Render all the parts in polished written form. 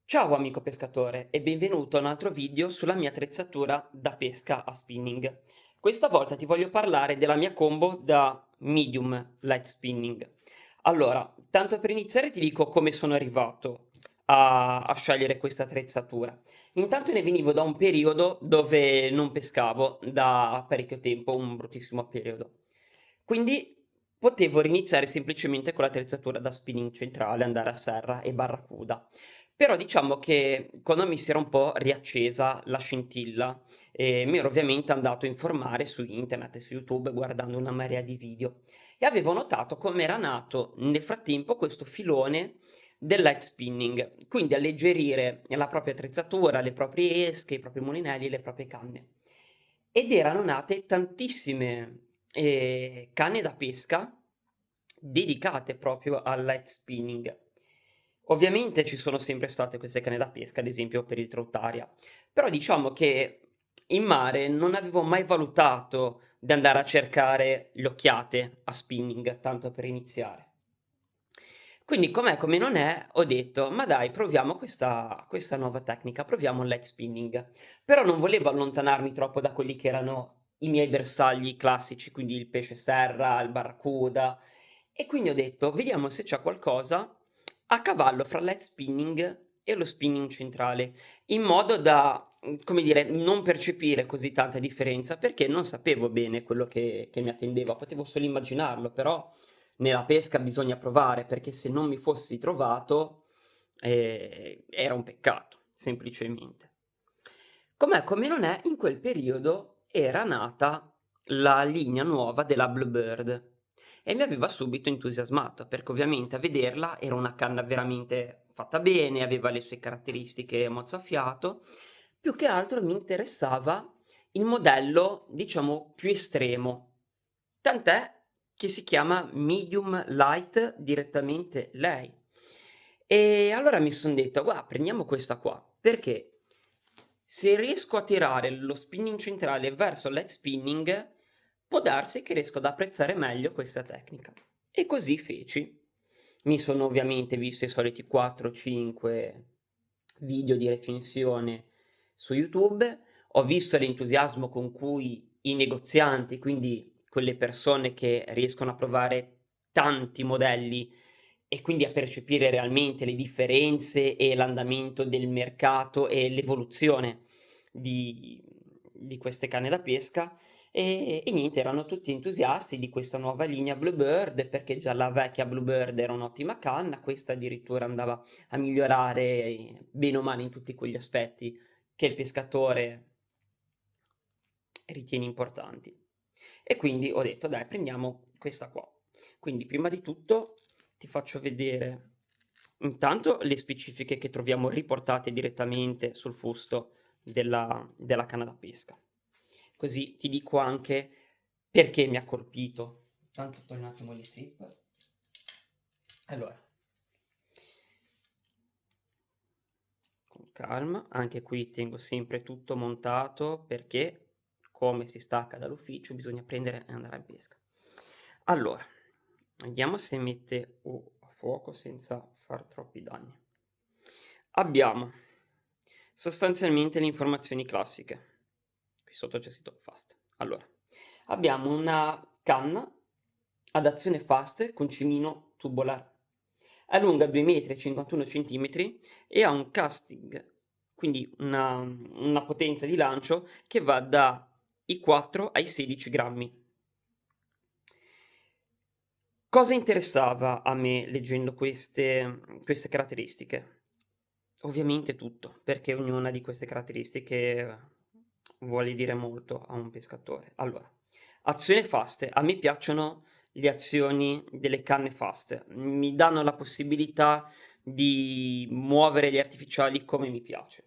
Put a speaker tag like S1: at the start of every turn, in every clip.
S1: Ciao amico pescatore e benvenuto a un altro video sulla mia attrezzatura da pesca a spinning. Questa volta ti voglio parlare della mia combo da medium light spinning. Allora, tanto per iniziare ti dico come sono arrivato a scegliere questa attrezzatura. Intanto ne venivo da un periodo dove non pescavo da parecchio tempo, un bruttissimo periodo. Quindi potevo riniziare semplicemente con l'attrezzatura da spinning centrale, andare a serra e barracuda. Però diciamo che quando mi si era un po' riaccesa la scintilla, mi ero ovviamente andato a informare su internet e su YouTube guardando una marea di video e avevo notato com'era nato nel frattempo questo filone del light spinning, quindi alleggerire la propria attrezzatura, le proprie esche, i propri mulinelli, le proprie canne. Ed erano nate tantissime canne da pesca dedicate proprio al light spinning. Ovviamente ci sono sempre state queste canne da pesca, ad esempio per il troutaria, però diciamo che in mare non avevo mai valutato di andare a cercare le occhiate a spinning, tanto per iniziare. Quindi com'è come non è, ho detto: "Ma dai, proviamo questa nuova tecnica, proviamo il light spinning". Però non volevo allontanarmi troppo da quelli che erano i miei bersagli classici, quindi il pesce serra, il barracuda, e quindi ho detto: "Vediamo se c'è qualcosa a cavallo fra il light spinning e lo spinning centrale", in modo da, come dire, non percepire così tanta differenza, perché non sapevo bene quello che mi attendeva, potevo solo immaginarlo, però nella pesca bisogna provare, perché se non mi fossi trovato, era un peccato, semplicemente. Com'è come non è, in quel periodo era nata la linea nuova della Bluebird e mi aveva subito entusiasmato, perché ovviamente a vederla era una canna veramente fatta bene, aveva le sue caratteristiche mozzafiato. Più che altro mi interessava il modello, diciamo, più estremo, tant'è che si chiama medium light direttamente lei. E allora mi son detto: "Gua prendiamo questa qua", perché se riesco a tirare lo spinning centrale verso il light spinning, può darsi che riesco ad apprezzare meglio questa tecnica. E così feci. Mi sono ovviamente visto i soliti 4, 5 video di recensione su YouTube, ho visto l'entusiasmo con cui i negozianti, quindi quelle persone che riescono a provare tanti modelli e quindi a percepire realmente le differenze e l'andamento del mercato e l'evoluzione di queste canne da pesca, e niente, erano tutti entusiasti di questa nuova linea Bluebird, perché già la vecchia Bluebird era un'ottima canna, questa addirittura andava a migliorare bene o male in tutti quegli aspetti che il pescatore ritiene importanti. E quindi ho detto: "Dai, prendiamo questa qua". Quindi prima di tutto ti faccio vedere intanto le specifiche che troviamo riportate direttamente sul fusto della canna da pesca. Così ti dico anche perché mi ha colpito. Tanto togli un attimo gli strip. Allora, con calma, anche qui tengo sempre tutto montato perché, come si stacca dall'ufficio, bisogna prendere e andare in pesca. Allora, vediamo se mette a fuoco senza far troppi danni. Abbiamo sostanzialmente le informazioni classiche. Qui sotto c'è scritto fast. Allora, abbiamo una canna ad azione fast con cimino tubular. È lunga 2,51 centimetri e ha un casting, quindi una potenza di lancio che va dai 4 ai 16 grammi. Cosa interessava a me leggendo queste caratteristiche? Ovviamente tutto, perché ognuna di queste caratteristiche vuole dire molto a un pescatore. Allora, azione fast. A me piacciono le azioni delle canne fast, mi danno la possibilità di muovere gli artificiali come mi piace.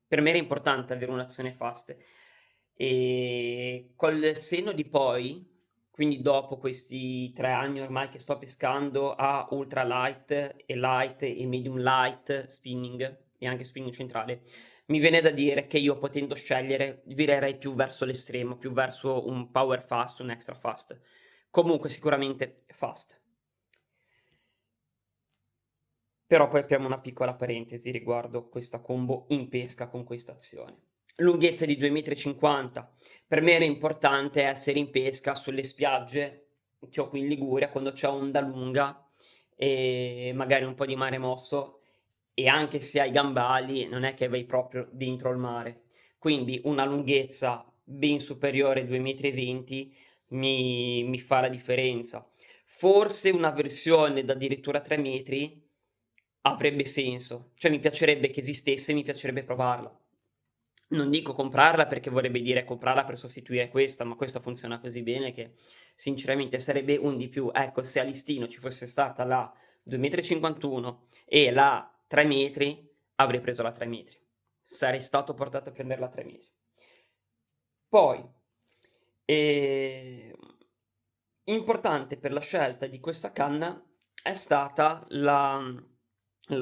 S1: Per me era importante avere un'azione fast e col senno di poi, quindi dopo questi 3 anni ormai che sto pescando a ultra light e medium light spinning e anche spinning centrale, mi viene da dire che io potendo scegliere virerei più verso l'estremo, più verso un power fast, un extra fast. Comunque sicuramente fast. Però poi apriamo una piccola parentesi riguardo questa combo in pesca con questa azione. Lunghezza di 2,50 m. Per me era importante essere in pesca sulle spiagge che ho qui in Liguria, quando c'è onda lunga e magari un po' di mare mosso, e anche se hai gambali non è che vai proprio dentro il mare. Quindi una lunghezza ben superiore ai 2,20 m mi fa la differenza. Forse una versione da addirittura 3 metri avrebbe senso, cioè mi piacerebbe che esistesse e mi piacerebbe provarla. Non dico comprarla perché vorrebbe dire comprarla per sostituire questa, ma questa funziona così bene che sinceramente sarebbe un di più. Ecco, se a listino ci fosse stata la 2,51 m e la 3 metri, avrei preso la 3 metri. Sarei stato portato a prendere la 3 metri. Poi, ehm, importante per la scelta di questa canna è stata la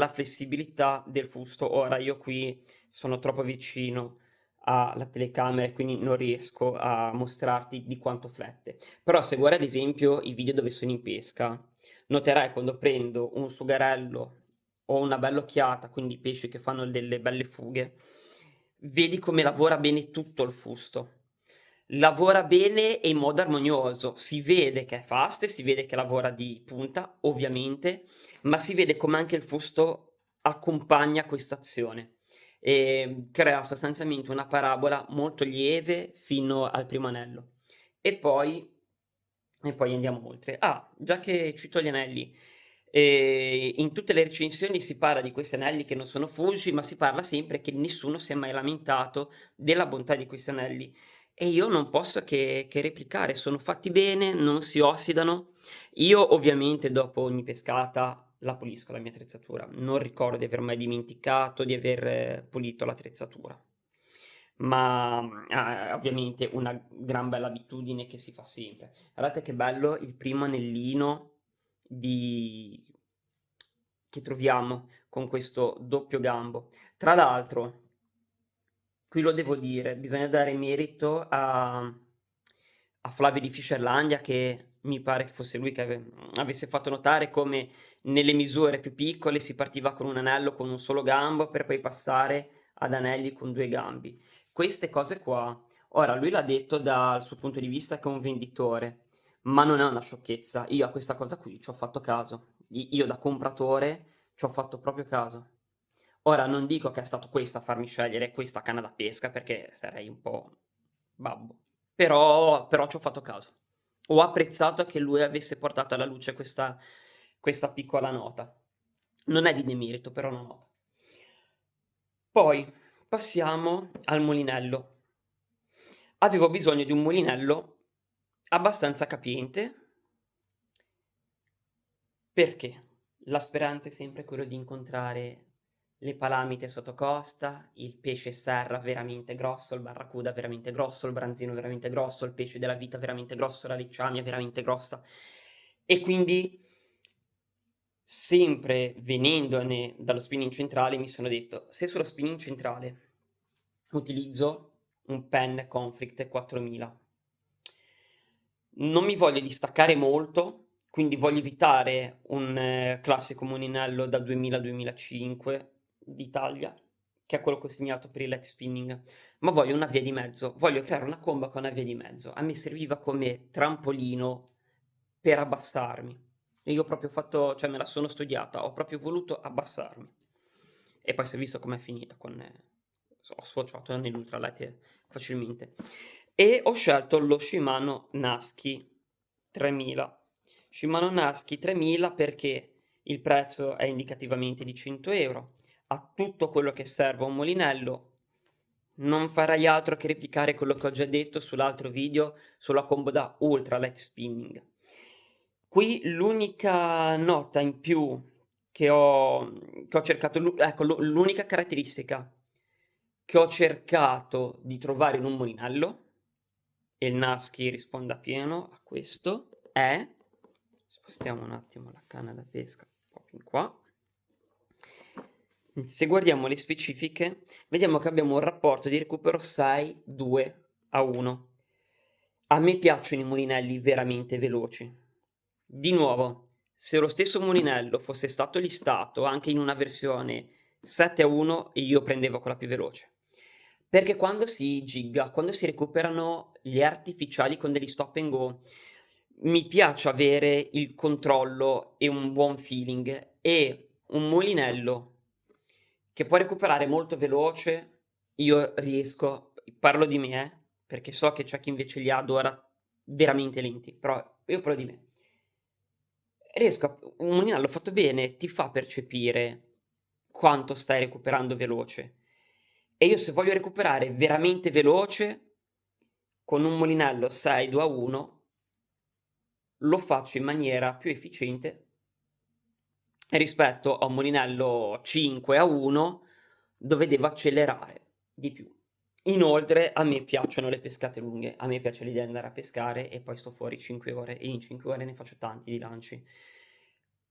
S1: flessibilità del fusto. Ora io qui sono troppo vicino alla telecamera e quindi non riesco a mostrarti di quanto flette. Però se guardi ad esempio i video dove sono in pesca, noterai quando prendo un sugarello o una bella occhiata, quindi pesci che fanno delle belle fughe, vedi come lavora bene tutto il fusto. Lavora bene e in modo armonioso. Si vede che è fast, si vede che lavora di punta, ovviamente, ma si vede come anche il fusto accompagna questa azione. Crea sostanzialmente una parabola molto lieve fino al primo anello. E poi andiamo oltre. Ah, già che cito gli anelli, in tutte le recensioni si parla di questi anelli che non sono fusi, ma si parla sempre che nessuno si è mai lamentato della bontà di questi anelli. E io non posso che replicare, sono fatti bene, non si ossidano. Io ovviamente dopo ogni pescata la pulisco la mia attrezzatura, non ricordo di aver mai dimenticato di aver pulito l'attrezzatura. Ma, ovviamente una gran bella abitudine che si fa sempre. Guardate che bello il primo anellino di che troviamo con questo doppio gambo. Tra l'altro, qui lo devo dire, bisogna dare merito a Flavio di Fischerlandia che mi pare che fosse lui che avesse fatto notare come nelle misure più piccole si partiva con un anello con un solo gambo per poi passare ad anelli con 2 gambi. Queste cose qua, ora lui l'ha detto dal suo punto di vista che è un venditore, ma non è una sciocchezza. Io a questa cosa qui ci ho fatto caso. Io da compratore ci ho fatto proprio caso. Ora non dico che è stato questo a farmi scegliere questa canna da pesca perché sarei un po' babbo, però ci ho fatto caso. Ho apprezzato che lui avesse portato alla luce questa piccola nota. Non è di demerito, però una nota. Poi passiamo al mulinello. Avevo bisogno di un mulinello abbastanza capiente perché la speranza è sempre quello di incontrare le palamite sotto costa, il pesce serra veramente grosso, il barracuda veramente grosso, il branzino veramente grosso, il pesce della vita veramente grosso, la lecciamia veramente grossa. E quindi sempre venendone dallo spinning centrale mi sono detto: "Se sullo spinning centrale utilizzo un Penn Conflict 4000, non mi voglio distaccare molto, quindi voglio evitare un classico mulinello da 2000-2005 di taglia, che è quello che ho segnato per il light spinning, ma voglio una via di mezzo, voglio creare una combo con una via di mezzo. A me serviva come trampolino per abbassarmi. E io ho proprio fatto, cioè me la sono studiata, ho proprio voluto abbassarmi. E poi si è visto com'è finita con ho sfociato nell'ultralight facilmente. E ho scelto lo Shimano Naski 3000. Shimano Naski 3000 perché il prezzo è indicativamente di 100 €, ha tutto quello che serve a un molinello, non farei altro che replicare quello che ho già detto sull'altro video sulla combo da ultra light spinning. Qui l'unica nota in più che ho cercato, ecco, l'unica caratteristica che ho cercato di trovare in un mulinello, e il Nasky risponde appieno a questo, è, spostiamo un attimo la canna da pesca un po' più in qua, se guardiamo le specifiche vediamo che abbiamo un rapporto di recupero 6-2-1. A me piacciono i mulinelli veramente veloci. Di nuovo, se lo stesso mulinello fosse stato listato anche in una versione 7:1, io prendevo quella più veloce. Perché quando si gigga, quando si recuperano gli artificiali con degli stop and go, mi piace avere il controllo e un buon feeling, e un mulinello che può recuperare molto veloce, io riesco, parlo di me, perché so che c'è chi invece li adora veramente lenti, però io parlo di me. Riesco a un mulinello fatto bene ti fa percepire quanto stai recuperando veloce. E io se voglio recuperare veramente veloce, con un mulinello 6-2-1 lo faccio in maniera più efficiente rispetto a un mulinello 5-1 dove devo accelerare di più. Inoltre a me piacciono le pescate lunghe, a me piace l'idea di andare a pescare e poi sto fuori 5 ore e in 5 ore ne faccio tanti di lanci.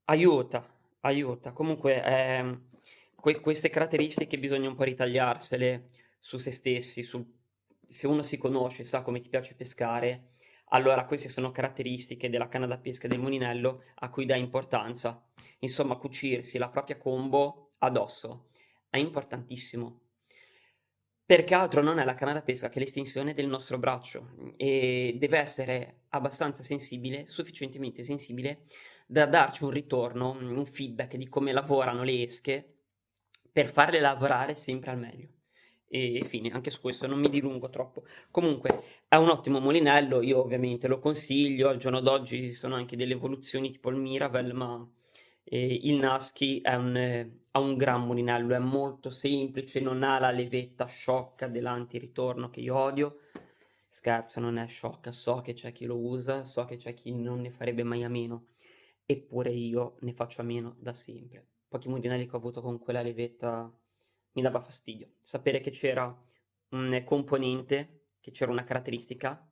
S1: Aiuta, aiuta. Comunque, queste caratteristiche bisogna un po' ritagliarsele su se stessi, sul se uno si conosce, sa come ti piace pescare, allora queste sono caratteristiche della canna da pesca e del mulinello a cui dà importanza. Insomma, cucirsi la propria combo addosso è importantissimo. Perché altro non è la canna da pesca che l'estensione del nostro braccio, e deve essere abbastanza sensibile, sufficientemente sensibile da darci un ritorno, un feedback di come lavorano le esche per farle lavorare sempre al meglio. E fine, anche su questo non mi dilungo troppo. Comunque è un ottimo mulinello, io ovviamente lo consiglio, al giorno d'oggi ci sono anche delle evoluzioni tipo il Miravel, ma il Nasky ha un gran mulinello, è molto semplice, non ha la levetta sciocca dell'antiritorno che io odio. Scherzo, non è sciocca, so che c'è chi lo usa, so che c'è chi non ne farebbe mai a meno, eppure io ne faccio a meno da sempre. Pochi mulinelli che ho avuto con quella levetta mi dava fastidio. Sapere che c'era un componente, che c'era una caratteristica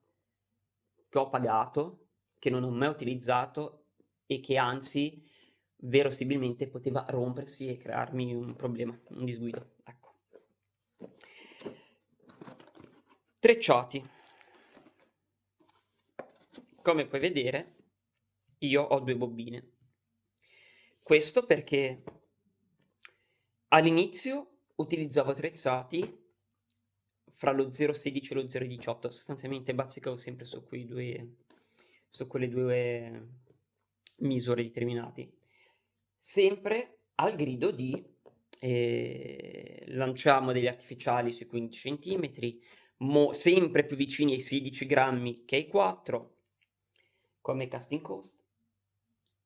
S1: che ho pagato, che non ho mai utilizzato e che anzi verosimilmente poteva rompersi e crearmi un problema, un disguido, ecco. Trecciati. Come puoi vedere, io ho 2 bobine. Questo perché all'inizio utilizzavo attrezzati fra lo 0,16 e lo 0,18, sostanzialmente bazzicavo sempre su quelle 2 misure determinati. Sempre al grido di lanciamo degli artificiali sui 15 centimetri, sempre più vicini ai 16 grammi che ai 4, come casting coast.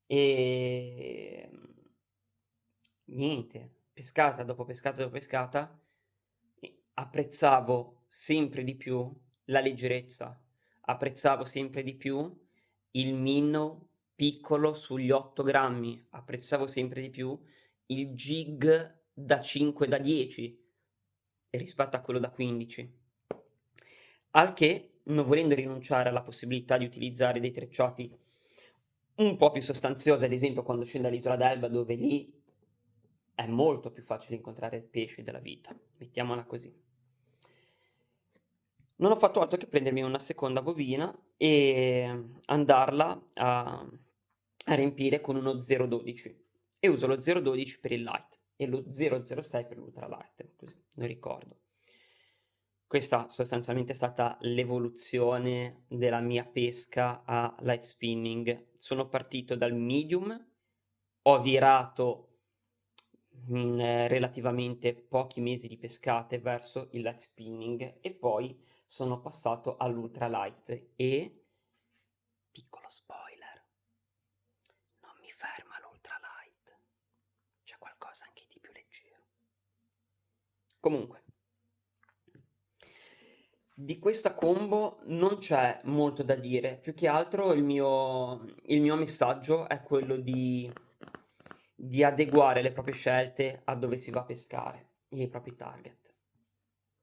S1: Ehm, niente, pescata dopo pescata dopo pescata, apprezzavo sempre di più la leggerezza, apprezzavo sempre di più il minnow piccolo sugli 8 grammi, apprezzavo sempre di più il jig da 5, da 10 rispetto a quello da 15. Al che, non volendo rinunciare alla possibilità di utilizzare dei trecciati un po' più sostanziosi, ad esempio quando scendo all'isola d'Elba, dove lì è molto più facile incontrare pesci della vita, mettiamola così. Non ho fatto altro che prendermi una seconda bobina e andarla a riempire con uno 0,12 e uso lo 0,12 per il light e lo 0,06 per l'ultra light, così non ricordo. Questa sostanzialmente è stata l'evoluzione della mia pesca a light spinning. Sono partito dal medium, ho virato in relativamente pochi mesi di pescate verso il light spinning e poi sono passato all'ultra light e, piccolo spoiler, non mi ferma l'ultra light, c'è qualcosa anche di più leggero. Comunque, di questa combo non c'è molto da dire, più che altro il mio messaggio è quello di adeguare le proprie scelte a dove si va a pescare e ai propri target.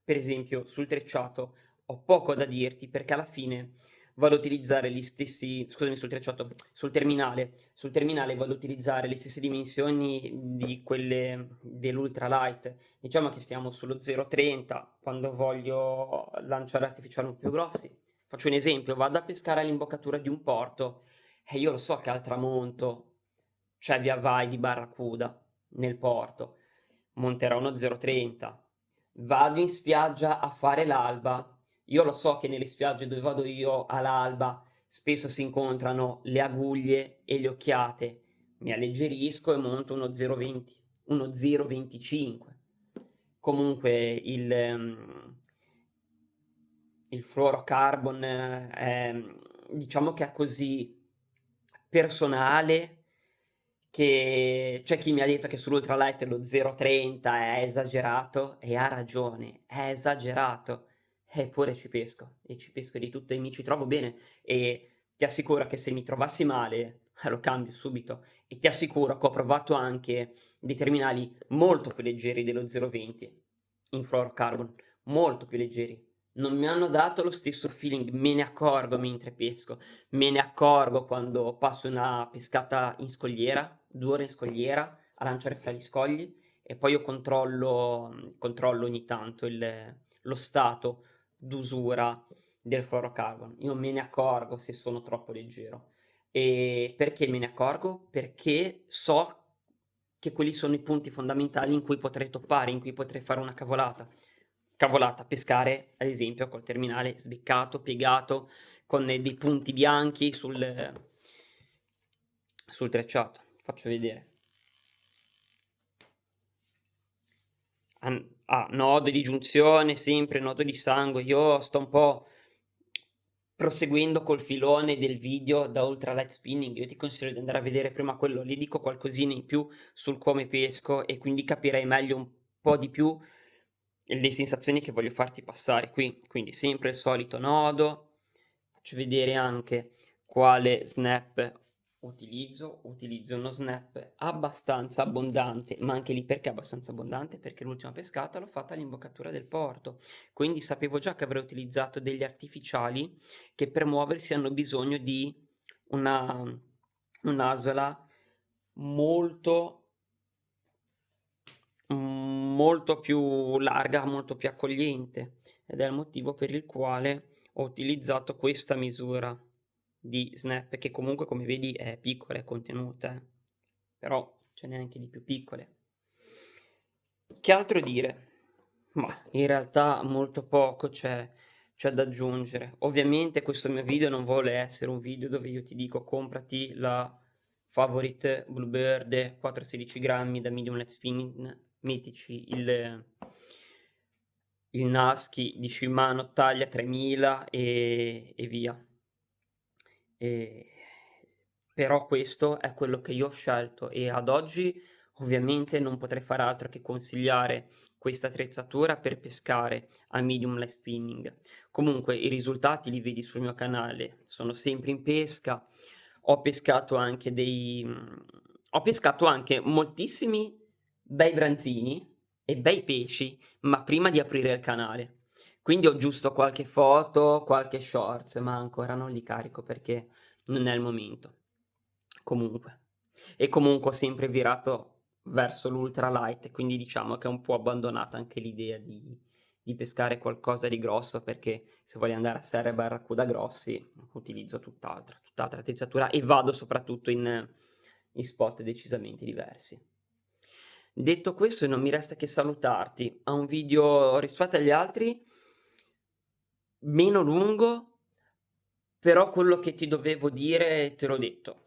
S1: Per esempio, sul trecciato ho poco da dirti perché alla fine vado a utilizzare gli stessi, scusami, sul trecciato, sul terminale vado a utilizzare le stesse dimensioni di quelle dell'ultralight. Diciamo che stiamo sullo 0,30 quando voglio lanciare artificiali un po' più grossi. Faccio un esempio, vado a pescare all'imboccatura di un porto e io lo so che al tramonto c'è via vai di Barracuda nel porto, monterò uno 0,30, vado in spiaggia a fare l'alba. Io lo so che nelle spiagge dove vado io all'alba spesso si incontrano le aguglie e le occhiate, mi alleggerisco e monto uno 0,20, uno 0,25. Comunque il fluorocarbon è, diciamo che è così personale che c'è chi mi ha detto che sull'ultralight lo 0,30 è esagerato e ha ragione, è esagerato. Eppure ci pesco e ci pesco di tutto e mi ci trovo bene e ti assicuro che se mi trovassi male lo cambio subito e ti assicuro che ho provato anche dei terminali molto più leggeri dello 0,20 in fluorocarbon, molto più leggeri. Non mi hanno dato lo stesso feeling, me ne accorgo mentre pesco, me ne accorgo quando passo una pescata in scogliera, 2 ore in scogliera a lanciare fra gli scogli e poi io controllo ogni tanto lo stato d'usura del fluorocarbon. Io me ne accorgo se sono troppo leggero. E perché me ne accorgo? Perché so che quelli sono i punti fondamentali in cui potrei toppare, in cui potrei fare una cavolata. Cavolata, pescare ad esempio col terminale sbeccato, piegato, con dei punti bianchi sul tracciato. Faccio vedere. Nodo di giunzione, sempre nodo di sangue. Io sto un po' proseguendo col filone del video da ultralight spinning. Io ti consiglio di andare a vedere prima quello lì, dico qualcosina in più sul come pesco e quindi capirai meglio un po' di più le sensazioni che voglio farti passare qui. Quindi sempre il solito nodo. Faccio vedere anche quale snap utilizzo uno snap abbastanza abbondante, ma anche lì perché abbastanza abbondante? Perché l'ultima pescata l'ho fatta all'imboccatura del porto, quindi sapevo già che avrei utilizzato degli artificiali che per muoversi hanno bisogno di una un'asola molto molto più larga, molto più accogliente ed è il motivo per il quale ho utilizzato questa misura di snap che comunque come vedi è piccola, è contenuta, però ce n'è anche di più piccole. Che altro dire? Mah, in realtà molto poco c'è da aggiungere. Ovviamente questo mio video non vuole essere un video dove io ti dico comprati la Favorite Bluebird 416 grammi da medium light spinning, mettici il Nasky di Shimano taglia 3000 e via. Ehm, Però questo è quello che io ho scelto e ad oggi ovviamente non potrei fare altro che consigliare questa attrezzatura per pescare a medium light spinning. Comunque i risultati li vedi sul mio canale, sono sempre in pesca. Ho pescato anche moltissimi bei branzini e bei pesci, ma prima di aprire il canale. Quindi ho giusto qualche foto, qualche shorts, ma ancora non li carico perché non è il momento. Comunque. E comunque ho sempre virato verso l'ultra light, quindi diciamo che è un po' abbandonata anche l'idea di pescare qualcosa di grosso perché se voglio andare a serra e barracuda grossi utilizzo tutt'altra attrezzatura e vado soprattutto in spot decisamente diversi. Detto questo non mi resta che salutarti. A un video rispetto agli altri meno lungo, però quello che ti dovevo dire te l'ho detto.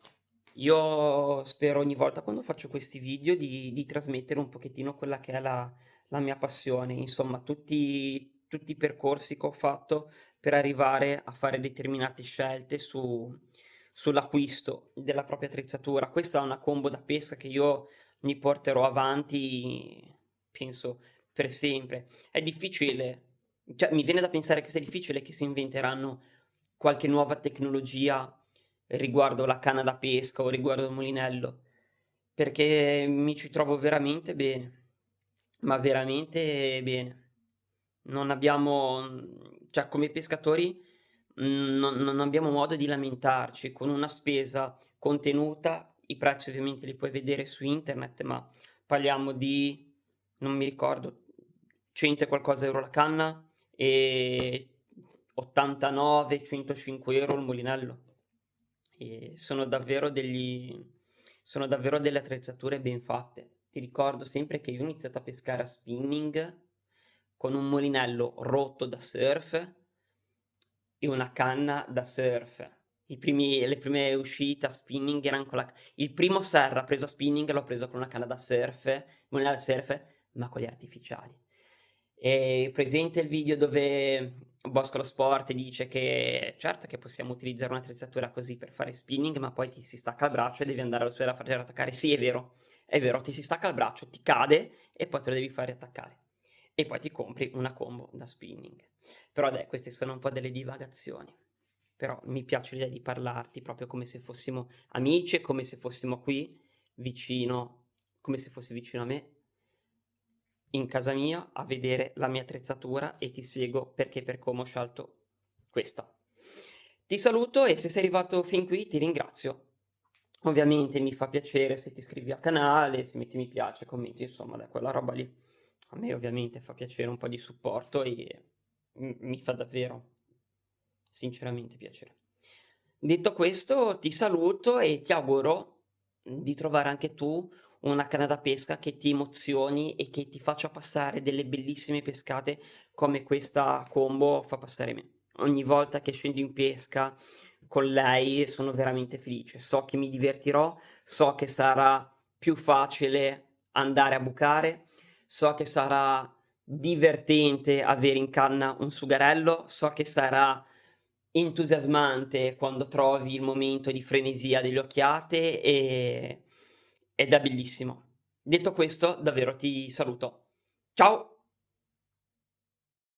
S1: Io spero ogni volta quando faccio questi video di trasmettere un pochettino quella che è la mia passione, insomma tutti i percorsi che ho fatto per arrivare a fare determinate scelte sull'acquisto della propria attrezzatura. Questa è una combo da pesca che io mi porterò avanti, penso, per sempre. È difficile, cioè mi viene da pensare che sia difficile che si inventeranno qualche nuova tecnologia riguardo la canna da pesca o riguardo il mulinello, perché mi ci trovo veramente bene, ma veramente bene. Non abbiamo, cioè come pescatori, non abbiamo modo di lamentarci. Con una spesa contenuta, i prezzi ovviamente li puoi vedere su internet, ma parliamo di, non mi ricordo, 100 e qualcosa euro la canna e 89, 105 euro il mulinello. E sono davvero sono davvero delle attrezzature ben fatte. Ti ricordo sempre che io ho iniziato a pescare a spinning con un molinello rotto da surf e una canna da surf. Le prime uscite a spinning erano con il primo serra preso a spinning l'ho preso con una canna da surf, molinello da surf, ma con gli artificiali. Presente il video dove Bosco lo Sport dice che certo che possiamo utilizzare un'attrezzatura così per fare spinning, ma poi ti si stacca il braccio e devi andare allo sfera a fartelo attaccare. Sì, è vero, ti si stacca il braccio, ti cade e poi te lo devi fare attaccare. E poi ti compri una combo da spinning. Però dai, queste sono un po' delle divagazioni. Però mi piace l'idea di parlarti proprio come se fossimo amici e come se fossimo qui vicino, come se fossi vicino a me, in casa mia, a vedere la mia attrezzatura e ti spiego perché e per come ho scelto questa. Ti saluto e se sei arrivato fin qui ti ringrazio. Ovviamente mi fa piacere se ti iscrivi al canale, se metti mi piace, commenti, insomma, da quella roba lì. A me ovviamente fa piacere un po' di supporto e mi fa davvero, sinceramente piacere. Detto questo, ti saluto e ti auguro di trovare anche tu una canna da pesca che ti emozioni e che ti faccia passare delle bellissime pescate come questa combo fa passare me. Ogni volta che scendo in pesca con lei sono veramente felice. So che mi divertirò, so che sarà più facile andare a bucare, so che sarà divertente avere in canna un sugarello, so che sarà entusiasmante quando trovi il momento di frenesia delle occhiate ed è bellissimo. Detto questo, davvero ti saluto. Ciao!